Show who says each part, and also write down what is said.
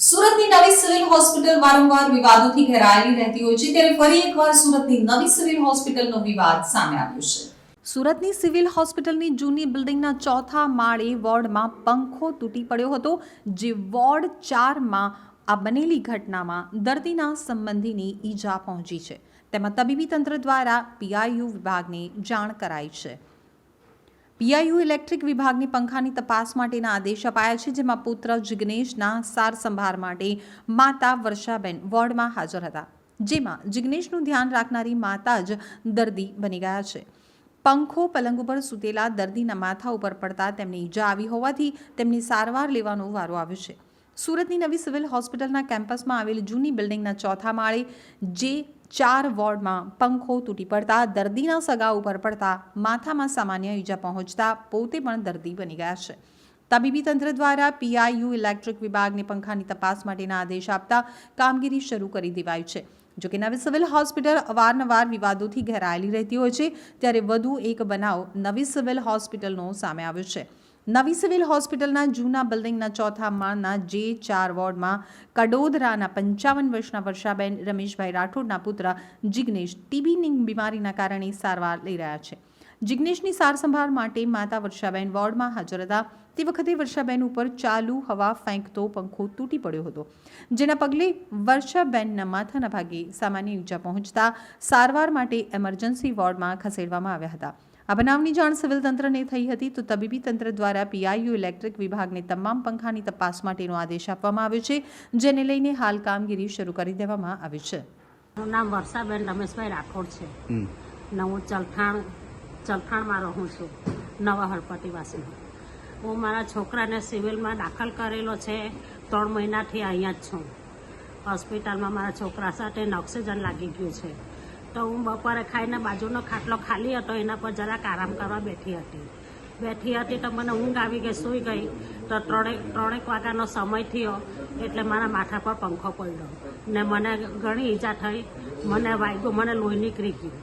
Speaker 1: સુરતની નવી civil hospital વારંવાર વિવાદોથી ઘેરાયેલી રહેતી હોય છે, ત્યારે ફરી એકવાર સુરતની નવી સિવિલ હોસ્પિટલનો વિવાદ સામે આવ્યો છે. સુરતની સિવિલ હોસ્પિટલની જૂની બિલ્ડિંગના ચોથા માળે વોર્ડમાં પંખો તૂટી પડ્યો હતો, જે વોર્ડ 4માં આ બનેલી ઘટનામાં દર્દીના સંબંધીની ઈજા પહોંચી છે. તેમાં તબીબી તંત્ર દ્વારા પીઆઈયુ વિભાગને જાણ કરાઈ છે. પીઆઈયુ ઇલેક્ટ્રિક વિભાગની પંખાની તપાસ માટેના આદેશ અપાયા છે, જેમાં પુત્ર જિગ્નેશના સાર સંભાળ માટે માતા વર્ષાબેન વોર્ડમાં હાજર હતા, જેમાં જિગ્નેશનું ધ્યાન રાખનારી માતા જ દર્દી બની ગયા છે. પંખો પલંગ ઉપર સૂતેલા દર્દીના માથા ઉપર પડતા તેમને ઈજા આવી હોવાથી તેમની સારવાર લેવાનો વારો આવ્યો છે. સુરતની નવી સિવિલ હોસ્પિટલના કેમ્પસમાં આવેલ જૂની બિલ્ડિંગના ચોથા માળે જે 4 વોર્ડમાં પંખો તૂટી પડતા દર્દીના સગા ઉપર પડતા માથામાં સામાન્ય ઈજા પહોંચતા પોતે પણ દર્દી બની ગયા છે. તબીબી તંત્ર દ્વારા પીઆઈયુ ઇલેક્ટ્રિક વિભાગને પંખાની તપાસ માટેના આદેશ આપતા કામગીરી શરૂ કરી દેવાઈ છે. જોકે નવી સિવિલ હોસ્પિટલ અવારનવાર વિવાદોથી ઘેરાયેલી રહેતી હોય છે, ત્યારે વધુ એક બનાવ નવી સિવિલ હોસ્પિટલનો સામે આવ્યો છે. નવી સિવિલ હોસ્પિટલના જૂના બિલ્ડિંગના ચોથા માળના જે 4 વોર્ડમાં કડોદરાના 55 વર્ષના વર્ષાબેન રમેશભાઈ રાઠોડના પુત્ર જિગ્નેશ ટીબીની બીમારીના કારણે સારવાર લઈ રહ્યા છે. જિગ્નેશની સાર સંભાળ માટે માતા વર્ષાબેન વોર્ડમાં હાજર હતા. તે વખતે વર્ષાબેન ઉપર ચાલુ હવા ફેંકતો પંખો તૂટી પડ્યો હતો, જેના પગલે વર્ષાબેનના માથાના ભાગે સામાન્ય ઈજા પહોંચતા સારવાર માટે એમરજન્સી વોર્ડમાં ખસેડવામાં આવ્યા હતા. આ બનાવની જાણ સિવિલ તંત્રને થઈ હતી, તો તબીબી તંત્ર દ્વારા પીઆઈયુ ઇલેક્ટ્રિક વિભાગને તમામ પંખાની તપાસ માટેનો આદેશ આપવામાં આવ્યો છે, જેને લઈને હાલ કામગીરી શરૂ કરી દેવામાં આવી છે.
Speaker 2: મારું નામ વર્ષાબેન રમેશભાઈ રાઠોડ છે. હું ચલથાણમાં રહું છું, નવા હળપતિવાસી. હું મારા છોકરાને સિવિલમાં દાખલ કરેલો છે. 3 મહિનાથી અહીંયા જ છું. હોસ્પિટલમાં મારા છોકરા સાથે ઓક્સિજન લાગી ગયું છે. તો હું બપોરે ખાઈને બાજુનો ખાટલો ખાલી હતો, એના પર જરાક આરામ કરવા બેઠી હતી તો મને ઊંઘ આવી ગઈ, સૂઈ ગઈ. તો 3 વાગ્યાનો સમય થયો એટલે મારા માથા પર પંખો પડ્યો ને મને ઘણી ઈજા થઈ. મને વાગ્યું, મને લોહી નીકળી ગયું.